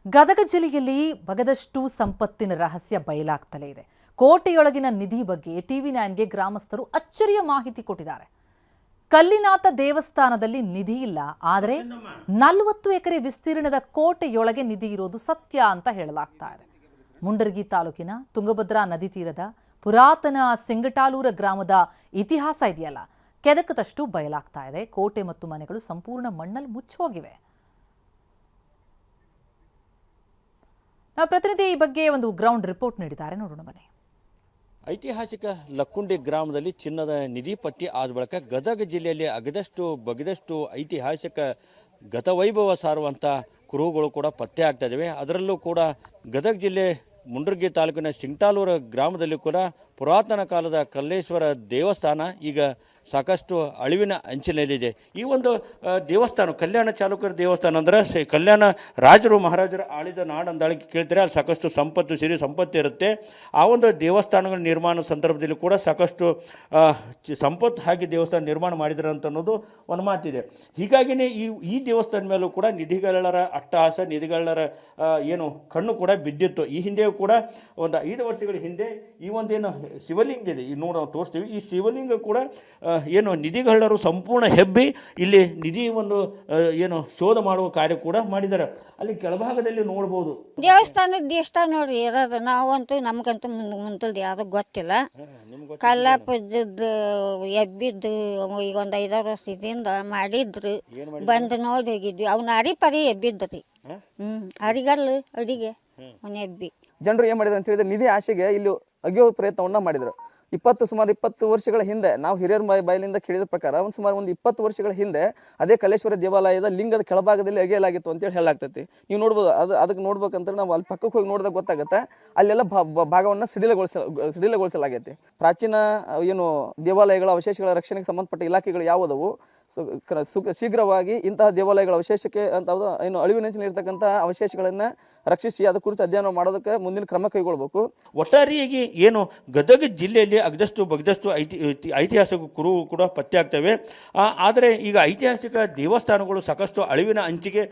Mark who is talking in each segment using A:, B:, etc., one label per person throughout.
A: ಗದಗ ಜಿಲ್ಲೆಯಲ್ಲಿ ಬಗದಷ್ಟು ಸಂಪತ್ತಿನ ರಹಸ್ಯ ಬಯಲಾಗ್ತಲೇ ಇದೆ. ಕೋಟೆಯೊಳಗಿನ ನಿಧಿ ಬಗ್ಗೆ TV9ಗೆ ಗ್ರಾಮಸ್ಥರು ಅಚ್ಚರಿಯ ಮಾಹಿತಿ ಕೊಟ್ಟಿದ್ದಾರೆ. ಕಲ್ಲಿನಾಥ ದೇವಸ್ಥಾನದಲ್ಲಿ ನಿಧಿ ಇಲ್ಲ, ಆದರೆ 40 ಎಕರೆ ವಿಸ್ತೀರ್ಣದ ಕೋಟೆಯೊಳಗೆ ನಿಧಿ ಇರೋದು ಸತ್ಯ ಅಂತ ಹೇಳಲಾಗ್ತಾ ಇದೆ. ಮುಂಡರಗಿ ತಾಲೂಕಿನ ತುಂಗಭದ್ರಾ ನದಿ ತೀರದ ಪುರಾತನ ಸಿಂಗಟಾಲೂರ ಗ್ರಾಮದ ಇತಿಹಾಸ ಇದೆಯಲ್ಲ, ಕೆದಕದಷ್ಟು ಬಯಲಾಗ್ತಾ ಇದೆ. ಕೋಟೆ ಮತ್ತು ಮನೆಗಳು ಸಂಪೂರ್ಣ ಮಣ್ಣಲ್ಲಿ ಮುಚ್ಚೋಗಿವೆ. ಪ್ರತಿನಿಧಿ ಈ ಬಗ್ಗೆ ಒಂದು ಗ್ರೌಂಡ್ ರಿಪೋರ್ಟ್ ನೀಡಿದ್ದಾರೆ, ನೋಡೋಣ ಬನ್ನಿ.
B: ಐತಿಹಾಸಿಕ ಲಕ್ಕುಂಡಿ ಗ್ರಾಮದಲ್ಲಿ ಚಿನ್ನದ ನಿಧಿ ಪತ್ತೆ ಆದ ಬಳಿಕ ಗದಗ ಜಿಲ್ಲೆಯಲ್ಲಿ ಬಗದಷ್ಟು ಐತಿಹಾಸಿಕ ಗತವೈಭವ ಸಾರುವಂಥ ಕುರುಹುಗಳು ಕೂಡ ಪತ್ತೆ ಆಗ್ತಾ ಇದ್ದಾವೆ. ಅದರಲ್ಲೂ ಕೂಡ ಗದಗ ಜಿಲ್ಲೆ ಮುಂಡರಗಿ ತಾಲೂಕಿನ ಸಿಂಗಟಾಲೂರ ಗ್ರಾಮದಲ್ಲಿ ಕೂಡ ಪುರಾತನ ಕಾಲದ ಕಲ್ಲೇಶ್ವರ ದೇವಸ್ಥಾನ ಈಗ ಸಾಕಷ್ಟು ಅಳಿವಿನ ಅಂಚಿನಲ್ಲಿದೆ. ಈ ಒಂದು ದೇವಸ್ಥಾನ ಕಲ್ಯಾಣ ಚಾಲುಕ್ಯರ ದೇವಸ್ಥಾನ ಅಂದರೆ ಕಲ್ಯಾಣ ರಾಜರು ಮಹಾರಾಜರು ಆಳಿದ ನಾಡು ಅಂದಾಳಿಕೆ ಕೇಳ್ತಾರೆ. ಅಲ್ಲಿ ಸಾಕಷ್ಟು ಸಂಪತ್ತು ಸಿರಿ ಸಂಪತ್ತು ಇರುತ್ತೆ. ಆ ಒಂದು ದೇವಸ್ಥಾನಗಳ ನಿರ್ಮಾಣ ಸಂದರ್ಭದಲ್ಲಿ ಕೂಡ ಸಾಕಷ್ಟು ಸಂಪತ್ತು ಹಾಕಿ ದೇವಸ್ಥಾನ ನಿರ್ಮಾಣ ಮಾಡಿದ್ದಾರೆ ಅಂತ ಅನ್ನೋದು ಒಂದು ಮಾತಿದೆ. ಹೀಗಾಗಿಯೇ ಈ ದೇವಸ್ಥಾನ ಮೇಲೂ ಕೂಡ ನಿಧಿಗಳ್ಳರ ಅಟ್ಟಹಾಸ, ನಿಧಿಗಳ್ಳರ ಏನು ಕಣ್ಣು ಕೂಡ ಬಿದ್ದಿತ್ತು. ಈ ಹಿಂದೆಯೂ ಕೂಡ ಒಂದು 5 ವರ್ಷಗಳ ಹಿಂದೆ ಈ ಒಂದೇನು ಶಿವಲಿಂಗ ಇದೆ, ಈ ನಾವು ತೋರಿಸ್ತೀವಿ. ಈ ಶಿವಲಿಂಗ ಕೂಡ ಏನು ನಿಧಿಗಳ್ಳರು ಸಂಪೂರ್ಣ ಹೆಬ್ಬಿ ಇಲ್ಲಿ ನಿಧಿ ಒಂದು ಏನು ಶೋಧ ಮಾಡುವ ಕಾರ್ಯ ಕೂಡ ಮಾಡಿದ್ದಾರೆ. ಅಲ್ಲಿ ಕೆಳಭಾಗದಲ್ಲಿ ನೋಡ್ಬೋದು
C: ದೇವಸ್ಥಾನ ನೋಡ್ರಿ ಇರೋದು. ನಾವಂತೂ ನಮ್ಗಂತೂ ಮುಂದಲ್ದು ಯಾರು ಗೊತ್ತಿಲ್ಲ. ಕಲ್ಲಾಪದ್ದು ಎಬ್ಬಿದ್ದು ಈಗ ಒಂದು 5 ವರ್ಷದಿಂದ ಮಾಡಿದ್ರು, ಬಂದು ನೋಡಿ ಹೋಗಿದ್ವಿ. ಅವ್ನ ಅರಿ ಎಬ್ಬಿದ್ರಿ. ಅರಿಗಲ್ಲು ಅಡಿಗೆ ಅವ್ನ ಎಬ್ಬಿ.
D: ಜನರು ಏನ್ ಮಾಡಿದ್ರು ಅಂತ ಹೇಳಿದ್ರೆ ನಿಧಿ ಆಶೆಗೆ ಇಲ್ಲಿ ಅಗಿಯೋ ಪ್ರಯತ್ನವನ್ನ ಮಾಡಿದ್ರು. ಸುಮಾರು 20 ವರ್ಷಗಳ ಹಿಂದೆ ನಾವು ಹಿರಿಯರ ಬಾಯಿಲಿಂದ ಕೇಳಿದ ಪ್ರಕಾರ ಸುಮಾರು ಒಂದು 20 ವರ್ಷಗಳ ಹಿಂದೆ ಅದೇ ಕಲ್ಲೇಶ್ವರ ದೇವಾಲಯದ ಲಿಂಗದ ಕೆಳಭಾಗದಲ್ಲಿ ಅಗೆಯಲಾಗಿತ್ತು ಅಂತೇಳಿ ಹೇಳಲಾಗ್ತೈತಿ. ನೀವು ನೋಡ್ಬೋದು. ಅದಕ್ಕೆ ನೋಡ್ಬೇಕಂತ ನಾವು ಅಲ್ಲಿ ಪಕ್ಕಕ್ಕೆ ಹೋಗಿ ನೋಡಿದಾಗ ಗೊತ್ತಾಗುತ್ತೆ. ಅಲ್ಲೆಲ್ಲ ಭಾಗವನ್ನು ಸಡಿಲಗೊಳಿಸಲಾಗೈತಿ. ಪ್ರಾಚೀನ ಏನು ದೇವಾಲಯಗಳ ಅವಶೇಷಗಳ ರಕ್ಷಣೆಗೆ ಸಂಬಂಧಪಟ್ಟ ಇಲಾಖೆಗಳು ಯಾವುದವು ಶೀಘ್ರವಾಗಿ ಇಂತಹ ದೇವಾಲಯಗಳ ಅವಶೇಷಕ್ಕೆ ಅಂತ ಏನು ಅಳಿವಿನಂಚಿನ ಅವಶೇಷಗಳನ್ನು ರಕ್ಷಿಸಿ ಅದರ ಕುರಿತು ಅಧ್ಯಯನ ಮಾಡೋದಕ್ಕೆ ಮುಂದಿನ ಕ್ರಮ ಕೈಗೊಳ್ಳಬೇಕು.
B: ಒಟ್ಟಾರೆಯಾಗಿ ಏನು ಗದಗ ಜಿಲ್ಲೆಯಲ್ಲಿ ಬಗದಷ್ಟು ಐತಿಹಾಸಿಕ ಕುರು ಕೂಡ ಪತ್ತೆ ಆಗ್ತವೆ. ಆದರೆ ಈಗ ಐತಿಹಾಸಿಕ ದೇವಸ್ಥಾನಗಳು ಸಾಕಷ್ಟು ಅಳಿವಿನ ಅಂಚಿಗೆ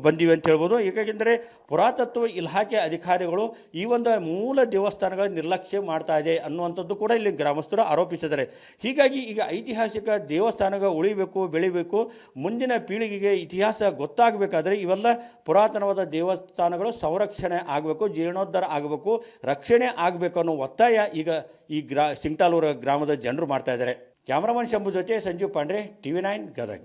B: ಬಂದಿವೆ ಅಂತ ಹೇಳ್ಬೋದು. ಏಕೆಂದರೆ ಪುರಾತತ್ವ ಇಲಾಖೆ ಅಧಿಕಾರಿಗಳು ಈ ಒಂದು ಮೂಲ ದೇವಸ್ಥಾನಗಳ ನಿರ್ಲಕ್ಷ್ಯ ಮಾಡ್ತಾ ಇದೆ ಅನ್ನುವಂಥದ್ದು ಕೂಡ ಇಲ್ಲಿ ಗ್ರಾಮಸ್ಥರು ಆರೋಪಿಸಿದ್ದಾರೆ. ಹೀಗಾಗಿ ಈಗ ಐತಿಹಾಸಿಕ ದೇವಸ್ಥಾನಗಳು ಉಳಿಬೇಕು, ಬೆಳಿಬೇಕು, ಮುಂದಿನ ಪೀಳಿಗೆಗೆ ಇತಿಹಾಸ ಗೊತ್ತಾಗಬೇಕಾದ್ರೆ ಇವೆಲ್ಲ ಪುರಾತನವಾದ ದೇವಸ್ಥಾನಗಳು ಸಂರಕ್ಷಣೆ ಆಗಬೇಕು, ಜೀರ್ಣೋದ್ಧಾರ ಆಗಬೇಕು, ರಕ್ಷಣೆ ಆಗಬೇಕು ಅನ್ನೋ ಒತ್ತಾಯ ಈಗ ಈ ಸಿಂಗಟಾಲೂರ ಗ್ರಾಮದ ಜನರು ಮಾಡ್ತಾ ಇದ್ದಾರೆ. ಕ್ಯಾಮ್ರಾಮನ್ ಶಂಭು ಜೊತೆ ಸಂಜೀವ್ ಪಾಂಡ್ರೆ, TV9 ಗದಗ.